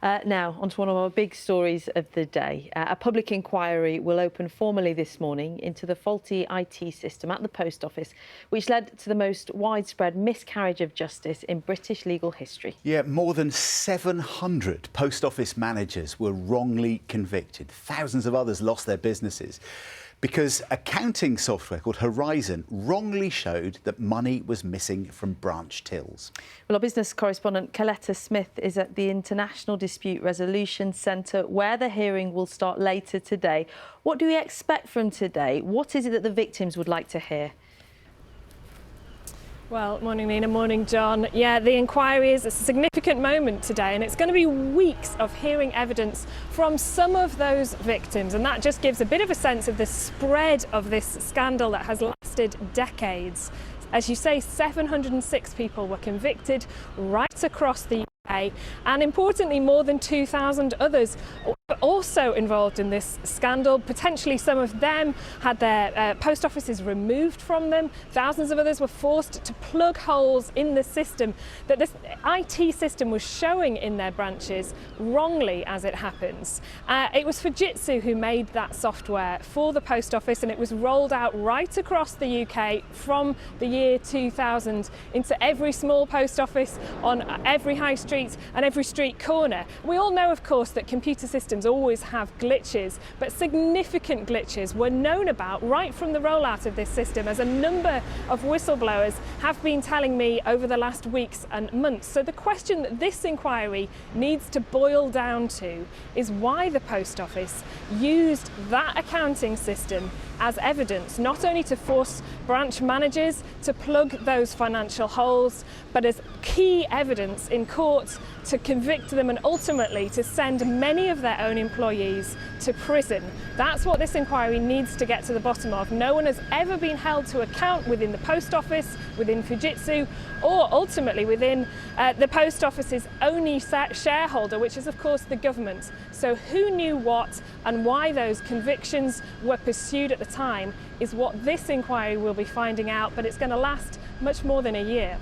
Now, on to one of our big stories of the day. A public inquiry will open formally this morning into the faulty IT system at the Post Office, which led to the most widespread miscarriage of justice in British legal history. Yeah, more than 700 Post Office managers were wrongly convicted. Thousands of others lost their businesses because accounting software called Horizon wrongly showed that money was missing from branch tills. Well, our business correspondent Coletta Smith is at the International Dispute Resolution Centre, where the hearing will start later today. What do we expect from today? What is it that the victims would like to hear? Well, morning Nina, morning John. Yeah, the inquiry is a significant moment today, and it's going to be weeks of hearing evidence from some of those victims, and that just gives a bit of a sense of the spread of this scandal that has lasted decades. As you say, 706 people were convicted right across the UK, and importantly, more than 2,000 others were also involved in this scandal. Potentially some of them had their post offices removed from them. Thousands of others were forced to plug holes in the system that this IT system was showing in their branches wrongly, as it happens. It was Fujitsu who made that software for the post office, and it was rolled out right across the UK from the year 2000 into every small post office, on every high street and every street corner. We all know, of course, that computer systems always have glitches, but significant glitches were known about right from the rollout of this system, as a number of whistleblowers have been telling me over the last weeks and months. So the question that this inquiry needs to boil down to is why the Post Office used that accounting system as evidence, not only to force branch managers to plug those financial holes, but as key evidence in court to convict them and ultimately to send many of their own employees to prison. That's what this inquiry needs to get to the bottom of. No one has ever been held to account within the Post Office, within Fujitsu, or ultimately within the Post Office's only shareholder, which is of course the government. So who knew what and why those convictions were pursued at the time is what this inquiry will be finding out, but it's going to last much more than a year.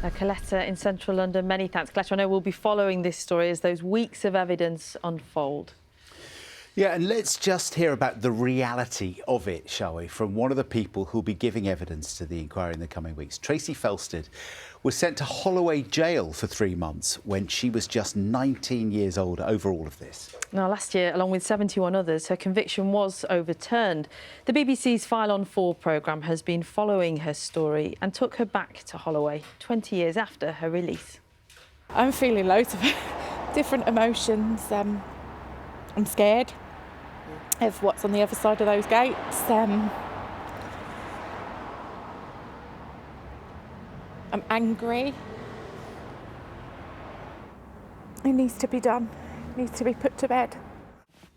Coletta in central London, many thanks. Coletta, I know we'll be following this story as those weeks of evidence unfold. Yeah, and let's just hear about the reality of it, shall we, from one of the people who'll be giving evidence to the inquiry in the coming weeks. Tracy Felsted was sent to Holloway jail for 3 months when she was just 19 years old over all of this. Now, last year, along with 71 others, her conviction was overturned. The BBC's File on 4 programme has been following her story and took her back to Holloway 20 years after her release. I'm feeling loads of different emotions. I'm scared of what's on the other side of those gates. I'm angry. It needs to be done. It needs to be put to bed.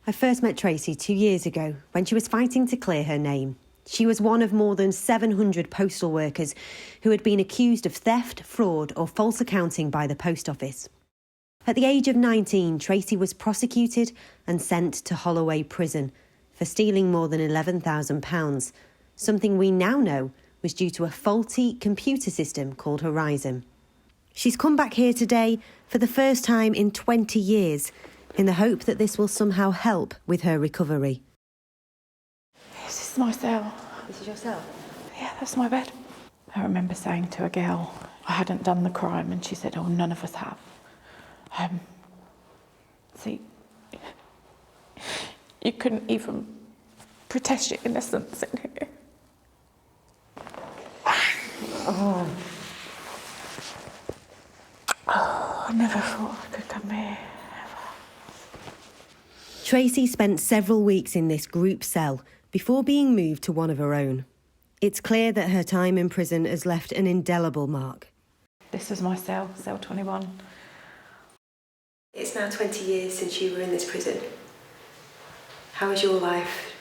I first met Tracy 2 years ago when she was fighting to clear her name. She was one of more than 700 postal workers who had been accused of theft, fraud or false accounting by the Post Office. At the age of 19, Tracy was prosecuted and sent to Holloway Prison for stealing more than £11,000, something we now know was due to a faulty computer system called Horizon. She's come back here today for the first time in 20 years in the hope that this will somehow help with her recovery. This is my cell. This is your cell? Yeah, that's my bed. I remember saying to a girl I hadn't done the crime, and she said, "Oh, none of us have." See, you couldn't even protest your innocence in here. Oh, I never thought I could come here. Tracy spent several weeks in this group cell before being moved to one of her own. It's clear that her time in prison has left an indelible mark. This was my cell, cell 21. It's now 20 years since you were in this prison. How has your life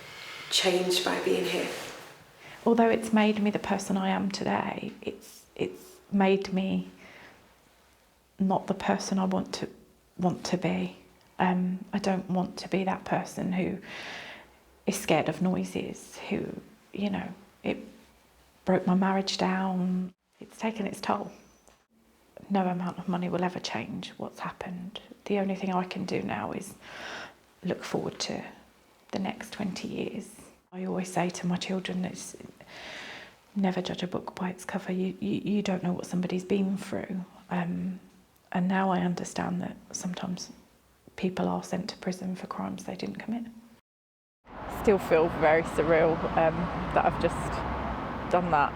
changed by being here? Although it's made me the person I am today, it's made me not the person I want to be. I don't want to be that person who is scared of noises, who, you know, it broke my marriage down. It's taken its toll. no amount of money will ever change what's happened. The only thing I can do now is look forward to the next 20 years. I always say to my children, it's never judge a book by its cover. You don't know what somebody's been through. And now I understand that sometimes people are sent to prison for crimes they didn't commit. Still feel very surreal that I've just done that.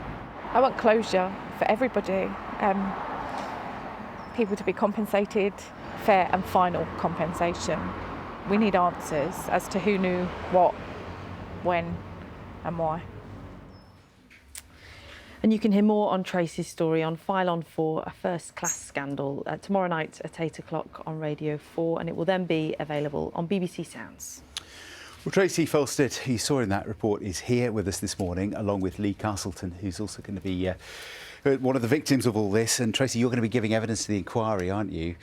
I want closure for everybody. People to be compensated, fair and final compensation. We need answers as to who knew what, when and why. And you can hear more on Tracy's story on File On 4, a first-class scandal, tomorrow night at 8 o'clock on Radio 4, and it will then be available on BBC Sounds. Well, Tracy Felsted, who you saw in that report, is here with us this morning, along with Lee Castleton, who's also going to be one of the victims of all this. And Tracy, you're going to be giving evidence to the inquiry, aren't you?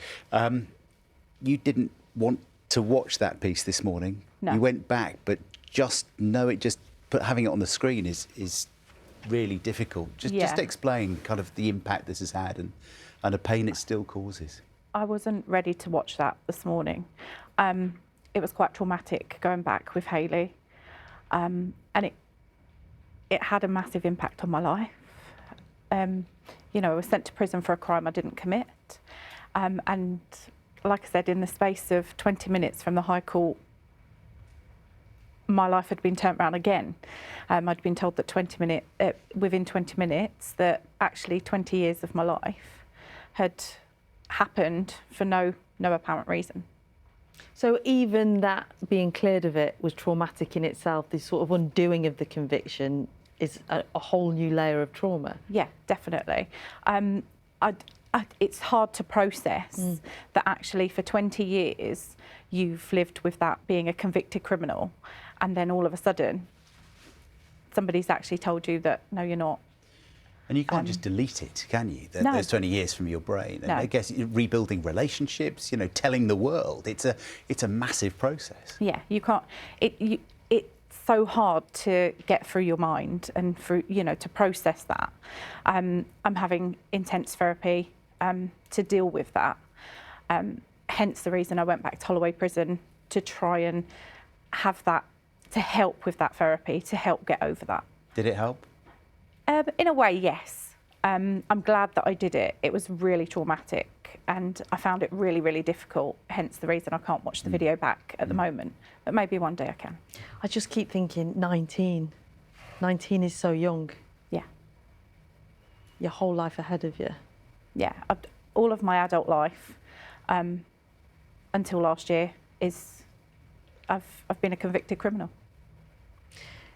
You didn't want to watch that piece this morning. No. You went back, but having it on the screen is really difficult. Just explain kind of the impact this has had and the pain it still causes. I wasn't ready to watch that this morning. It was quite traumatic going back with Hayley, and it had a massive impact on my life. You know, I was sent to prison for a crime I didn't commit, and like I said, in the space of 20 minutes from the High Court, my life had been turned around again. I'd been told that within 20 minutes that actually 20 years of my life had happened for no apparent reason. So even that being cleared of it was traumatic in itself. This sort of undoing of the conviction is a whole new layer of trauma. Yeah, definitely. It's hard to process that actually for 20 years you've lived with that being a convicted criminal, and then all of a sudden somebody's actually told you that no, you're not. And you can't just delete it, can you? No. Those 20 years from your brain. And No. I guess rebuilding relationships, telling the world, it's a massive process. Yeah, you can't. It's so hard to get through your mind and to process that. I'm having intense therapy to deal with that. Hence the reason I went back to Holloway Prison, to try and have that, to help with that therapy, to help get over that. Did it help? In a way, yes. I'm glad that I did it. It was really traumatic and I found it really, really difficult, hence the reason I can't watch the video back at the moment. But maybe one day I can. I just keep thinking 19. 19 is so young. Yeah. Your whole life ahead of you. Yeah, all of my adult life until last year I've been a convicted criminal.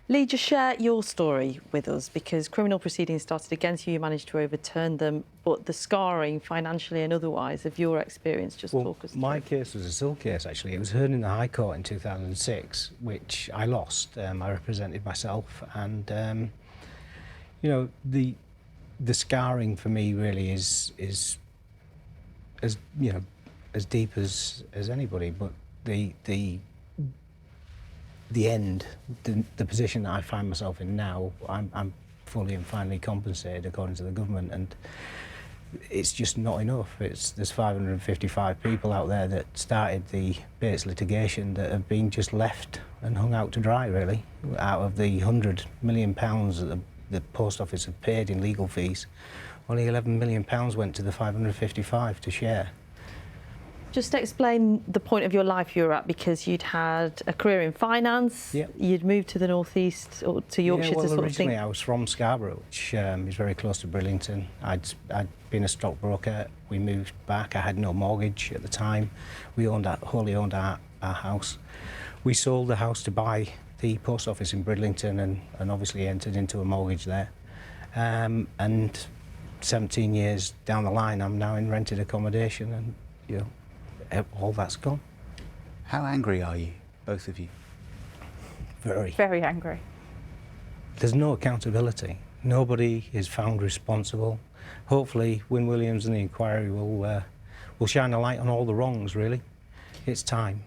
Lee, just share your story with us, because criminal proceedings started against you, you managed to overturn them, but the scarring financially and otherwise of your experience, just talk us through. My case was a civil case, actually. It was heard in the High Court in 2006, which I lost. I represented myself, and the scarring for me really is as as deep as anybody, but the end, the position that I find myself in now, I'm fully and finally compensated according to the government, and it's just not enough. There's 555 people out there that started the Bates litigation that have been just left and hung out to dry, really. Out of the £100 million that the Post Office have paid in legal fees, only £11 million went to the 555 to share. Just explain the point of your life you were at, because you'd had a career in finance, you'd moved to the northeast or to Yorkshire to sort of think. Originally I was from Scarborough, which is very close to Bridlington. I'd been a stockbroker. We moved back. I had no mortgage at the time. We wholly owned our house. We sold the house to buy the post office in Bridlington and obviously entered into a mortgage there. And 17 years down the line, I'm now in rented accommodation, and all that's gone. How angry are you, both of you? Very. Very angry. There's no accountability. Nobody is found responsible. Hopefully, Wyn Williams and the inquiry will shine a light on all the wrongs, really. It's time.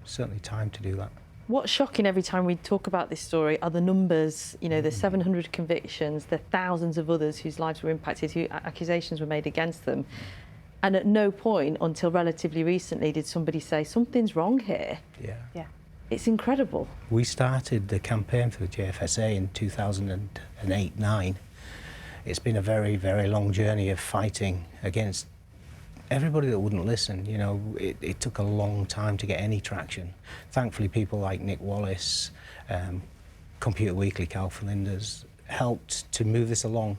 Certainly time to do that. What's shocking every time we talk about this story are the numbers, the 700 convictions, the thousands of others whose lives were impacted, whose accusations were made against them. And at no point until relatively recently did somebody say something's wrong here. Yeah. Yeah. It's incredible. We started the campaign for the JFSA in 2008-9. It's been a very, very long journey of fighting against everybody that wouldn't listen. You know, it took a long time to get any traction. Thankfully, people like Nick Wallace, Computer Weekly, Cal Flinders, helped to move this along.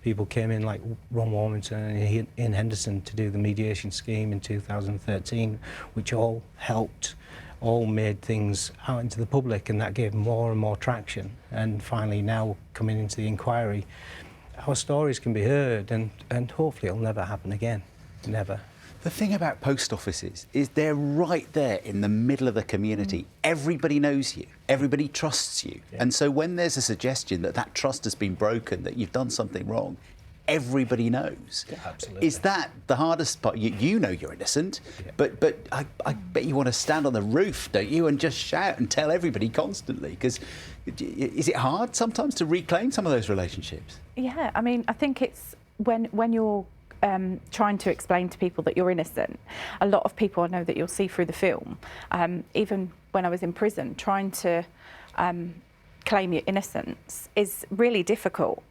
People came in like Ron Warmington and Ian Henderson to do the mediation scheme in 2013, which all helped, all made things out into the public, and that gave more and more traction. And finally now coming into the inquiry, our stories can be heard, and hopefully it'll never happen again. Never. The thing about post offices is they're right there in the middle of the community. Everybody knows you, everybody trusts you. Yeah. And so when there's a suggestion that that trust has been broken, that you've done something wrong, everybody knows. Yeah, absolutely. Is that the hardest part? You know you're innocent, Yeah. but I bet you want to stand on the roof, don't you, and just shout and tell everybody constantly. Because is it hard sometimes to reclaim some of those relationships? Yeah, I mean, I think it's when you're trying to explain to people that you're innocent. A lot of people, I know that you'll see through the film, even when I was in prison, trying to claim your innocence is really difficult.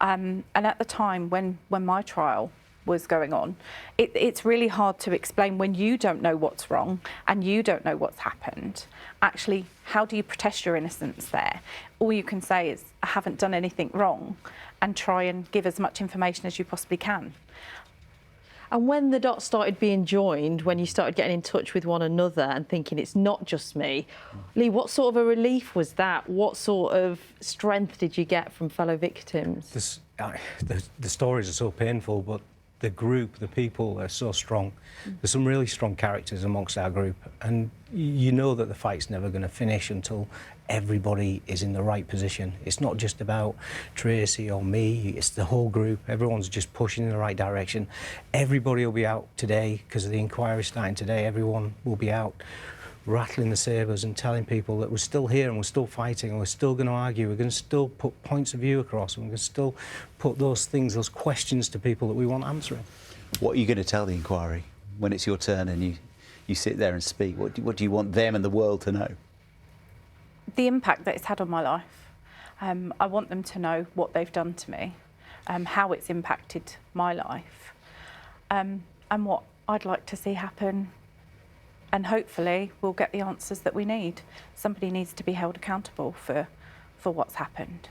And at the time when my trial was going on, it's really hard to explain when you don't know what's wrong and you don't know what's happened. Actually, how do you protest your innocence there? All you can say is, I haven't done anything wrong, and try and give as much information as you possibly can. And when the dots started being joined, when you started getting in touch with one another and thinking it's not just me, Lee, what sort of a relief was that? What sort of strength did you get from fellow victims? The stories are so painful, but the group, the people are so strong. There's some really strong characters amongst our group, and you know that the fight's never going to finish until everybody is in the right position. It's not just about Tracy or me, it's the whole group. Everyone's just pushing in the right direction. Everybody will be out today because of the inquiry starting today. Everyone will be out rattling the sabres and telling people that we're still here and we're still fighting and we're still going to argue. We're going to still put points of view across and we're going to still put those things, those questions to people that we want answering. What are you going to tell the inquiry when it's your turn and you sit there and speak? What do you want them and the world to know? The impact that it's had on my life. I want them to know what they've done to me, how it's impacted my life, and what I'd like to see happen. And hopefully we'll get the answers that we need. Somebody needs to be held accountable for what's happened.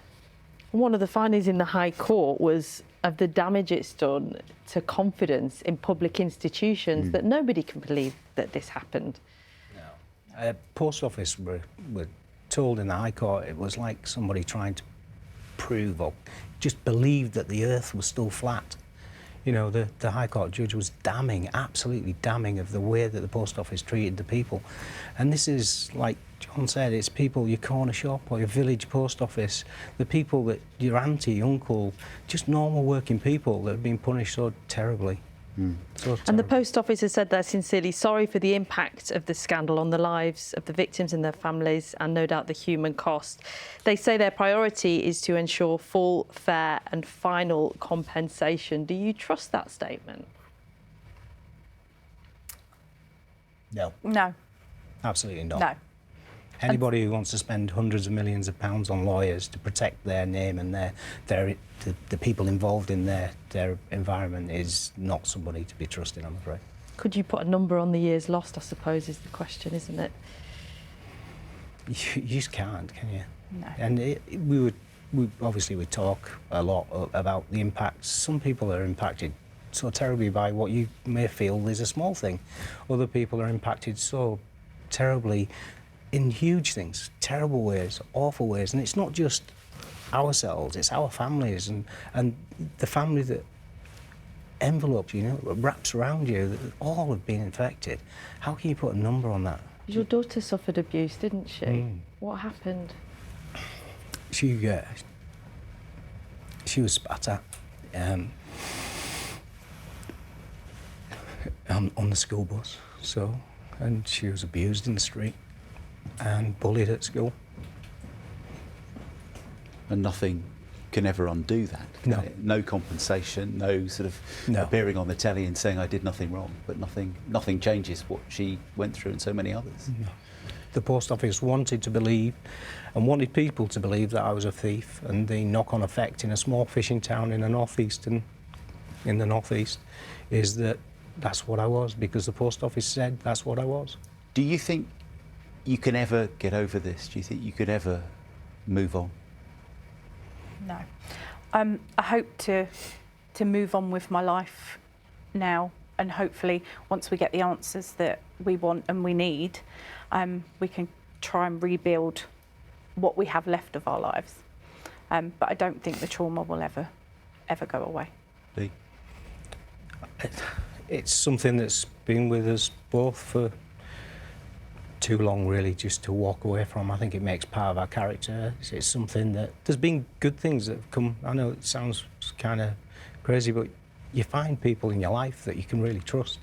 One of the findings in the High Court was of the damage it's done to confidence in public institutions, that nobody can believe that this happened. No. Post office were told in the High Court it was like somebody trying to prove or just believe that the earth was still flat. You know, the High Court judge was damning, absolutely damning of the way that the post office treated the people. And this is, like John said, it's people, your corner shop or your village post office, the people that your auntie, uncle, just normal working people that have been punished so terribly. And the post office has said they're sincerely sorry for the impact of the scandal on the lives of the victims and their families, and no doubt the human cost. They say their priority is to ensure full, fair and final compensation. Do you trust that statement? No. No. Absolutely not. No. Anybody who wants to spend hundreds of millions of pounds on lawyers to protect their name and the people involved in their environment is not somebody to be trusted, I'm afraid. Could you put a number on the years lost, I suppose, is the question, isn't it? You just can't, can you? No. And we obviously we talk a lot about the impacts. Some people are impacted so terribly by what you may feel is a small thing. Other people are impacted so terribly in huge things, terrible ways, awful ways. And it's not just ourselves, it's our families and the family that envelopes you, wraps around you, that all have been infected. How can you put a number on that? Your daughter suffered abuse, didn't she? What happened? She was spat at on the school bus, and she was abused in the street and bullied at school. And nothing can ever undo that. No. Can it? No compensation, no sort of No. appearing on the telly and saying I did nothing wrong, but nothing changes what she went through and so many others. The post office wanted to believe and wanted people to believe that I was a thief, and the knock-on effect in a small fishing town in the northeast is that that's what I was, because the post office said that's what I was. Do you think you can ever get over this? Do you think you could ever move on? No. I hope to move on with my life now, and hopefully once we get the answers that we want and we need, we can try and rebuild what we have left of our lives. But I don't think the trauma will ever go away. Lee? It's something that's been with us both for too long, really, just to walk away from. I think it makes part of our character. It's something that there's been good things that have come. I know it sounds kind of crazy, but you find people in your life that you can really trust.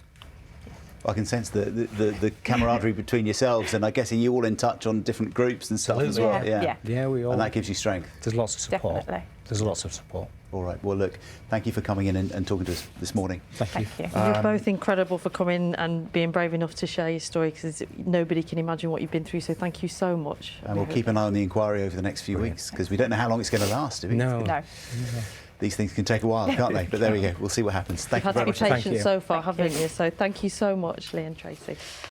I can sense the camaraderie between yourselves, and I guess you all in touch on different groups and stuff as well. Yeah. We all. And that gives you strength. There's lots of support. Definitely. There's lots of support. All right. Well, look, thank you for coming in and talking to us this morning. Thank you. Thank you. You're both incredible for coming and being brave enough to share your story, because nobody can imagine what you've been through. So thank you so much. And we'll keep an eye on the inquiry over the next few weeks, because we don't know how long it's going to last, do we? No. No. These things can take a while, can't they? But there we go. We'll see what happens. Thank You've you had very to be much. Thank patient you. so far, Thank you. haven't you? So thank you so much, Lee and Tracy.